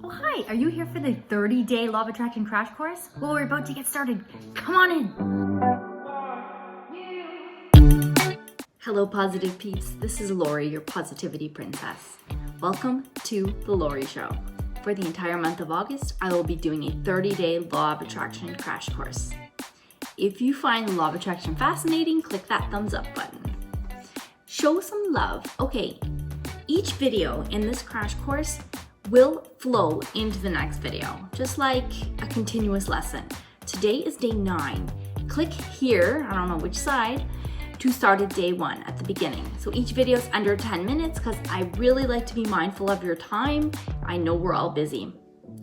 Oh, hi, are you here for the 30-day Law of Attraction crash course? Well, we're about to get started. Come on in. Hello, positive peeps. This is Lori, your positivity princess. Welcome to The Lori Show. For the entire month of August, I will be doing a 30-day Law of Attraction crash course. If you find the Law of Attraction fascinating, click that thumbs up button. Show some love. Okay, each video in this crash course will flow into the next video, just like a continuous lesson. Today is day 9. Click here, I don't know which side, to start at day 1 at the beginning. So each video is under 10 minutes because I really like to be mindful of your time. I know we're all busy.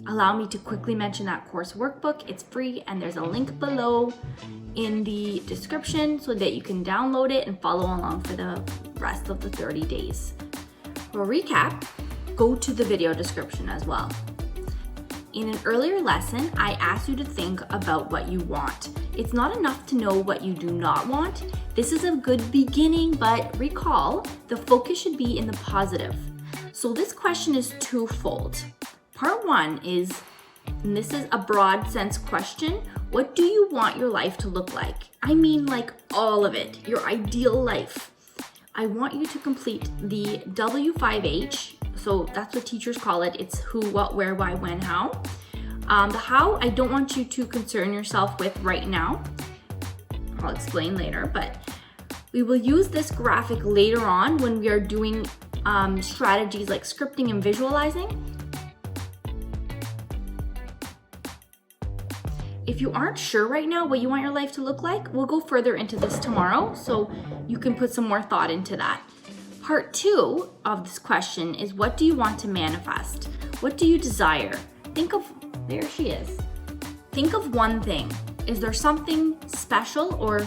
Allow me to quickly mention that course workbook. It's free and there's a link below in the description so that you can download it and follow along for the rest of the 30 days. For a recap, go to the video description as well. In an earlier lesson, I asked you to think about what you want. It's not enough to know what you do not want. This is a good beginning, but recall, the focus should be in the positive. So this question is twofold. Part 1 is, and this is a broad sense question, what do you want your life to look like? I mean like all of it, your ideal life. I want you to complete the W5H, so that's what teachers call it. It's who, what, where, why, when, how. The how, I don't want you to concern yourself with right now. I'll explain later, but we will use this graphic later on when we are doing strategies like scripting and visualizing. If you aren't sure right now what you want your life to look like, we'll go further into this tomorrow, so you can put some more thought into that. Part 2 of this question is, what do you want to manifest? What do you desire? Think of, there she is. Think of one thing. Is there something special or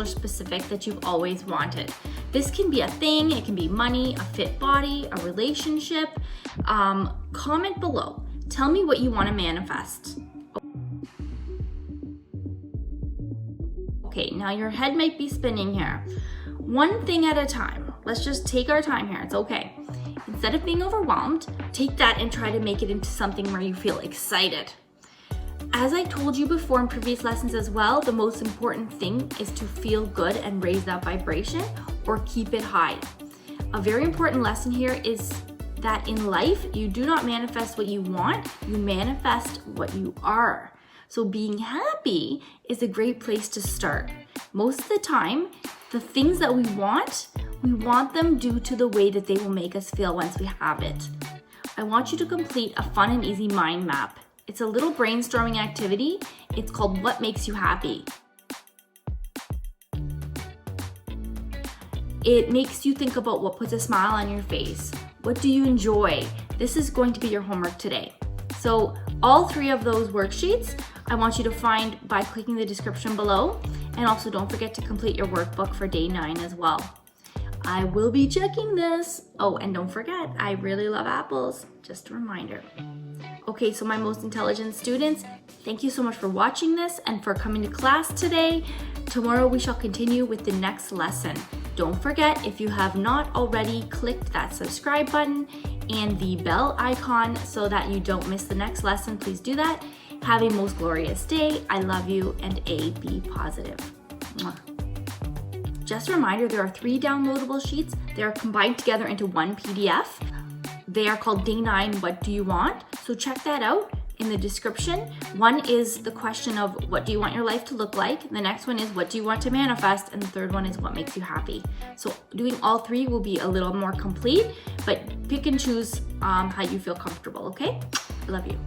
specific that you've always wanted? This can be a thing, it can be money, a fit body, a relationship. Comment below. Tell me what you want to manifest. Okay, now your head might be spinning here. One thing at a time. Let's just take our time here. It's okay. Instead of being overwhelmed, take that and try to make it into something where you feel excited. As I told you before in previous lessons as well, the most important thing is to feel good and raise that vibration or keep it high. A very important lesson here is that in life, you do not manifest what you want, you manifest what you are. So being happy is a great place to start. Most of the time, the things that we want them due to the way that they will make us feel once we have it. I want you to complete a fun and easy mind map. It's a little brainstorming activity. It's called What Makes You Happy. It makes you think about what puts a smile on your face. What do you enjoy? This is going to be your homework today. So all 3 of those worksheets, I want you to find by clicking the description below. And also don't forget to complete your workbook for day 9 as well. I will be checking this. Oh, and don't forget, I really love apples. Just a reminder. Okay, so my most intelligent students, thank you so much for watching this and for coming to class today. Tomorrow we shall continue with the next lesson. Don't forget, if you have not already clicked that subscribe button and the bell icon so that you don't miss the next lesson, please do that. Have a most glorious day. I love you, and be positive. Mwah. Just a reminder, there are 3 downloadable sheets. They are combined together into one PDF. They are called Day 9, What Do You Want? So check that out in the description. One is the question of what do you want your life to look like? The next one is what do you want to manifest? And the third one is what makes you happy. So doing all 3 will be a little more complete, but pick and choose how you feel comfortable, okay? I love you.